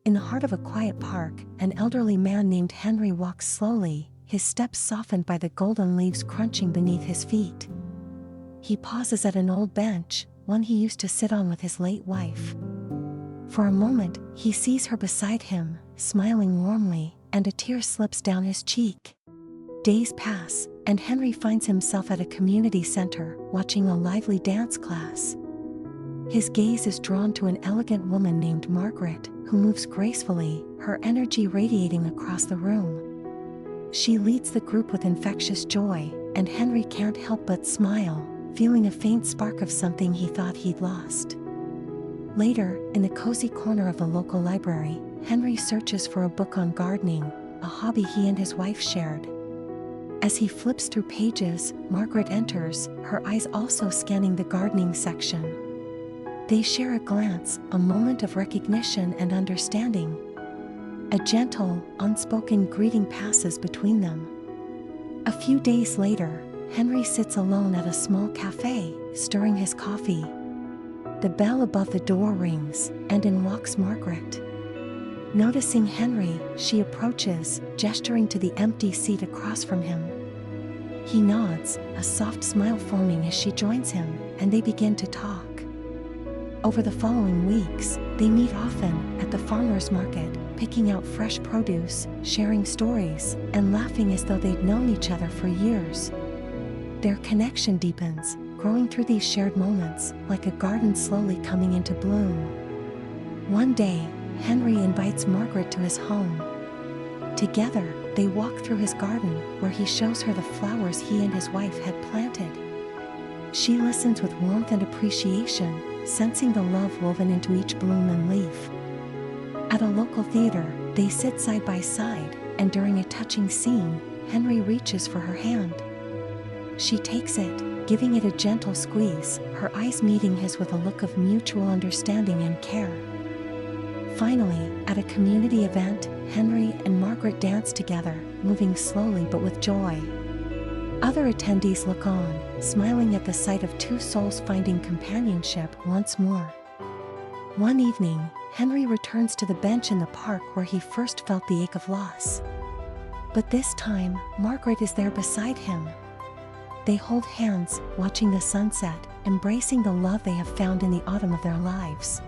In the heart of a quiet park, an elderly man named Henry walks slowly, his steps softened by the golden leaves crunching beneath his feet. He pauses at an old bench, one he used to sit on with his late wife. For a moment, he sees her beside him, smiling warmly, and a tear slips down his cheek. Days pass, and Henry finds himself at a community center, watching a lively dance class. His gaze is drawn to an elegant woman named Margaret, who moves gracefully, her energy radiating across the room. She leads the group with infectious joy, and Henry can't help but smile, feeling a faint spark of something he thought he'd lost. Later, in the cozy corner of the local library, Henry searches for a book on gardening, a hobby he and his wife shared. As he flips through pages, Margaret enters, her eyes also scanning the gardening section. They share a glance, a moment of recognition and understanding. A gentle, unspoken greeting passes between them. A few days later, Henry sits alone at a small cafe, stirring his coffee. The bell above the door rings, and in walks Margaret. Noticing Henry, she approaches, gesturing to the empty seat across from him. He nods, a soft smile forming as she joins him, and they begin to talk. Over the following weeks, they meet often at the farmer's market, picking out fresh produce, sharing stories, and laughing as though they'd known each other for years. Their connection deepens, growing through these shared moments, like a garden slowly coming into bloom. One day, Henry invites Margaret to his home. Together, they walk through his garden, where he shows her the flowers he and his wife had planted. She listens with warmth and appreciation, sensing the love woven into each bloom and leaf. At a local theater, they sit side by side, and during a touching scene, Henry reaches for her hand. She takes it, giving it a gentle squeeze, her eyes meeting his with a look of mutual understanding and care. Finally, at a community event, Henry and Margaret dance together, moving slowly but with joy. Other attendees look on, smiling at the sight of two souls finding companionship once more. One evening, Henry returns to the bench in the park where he first felt the ache of loss. But this time, Margaret is there beside him. They hold hands, watching the sunset, embracing the love they have found in the autumn of their lives.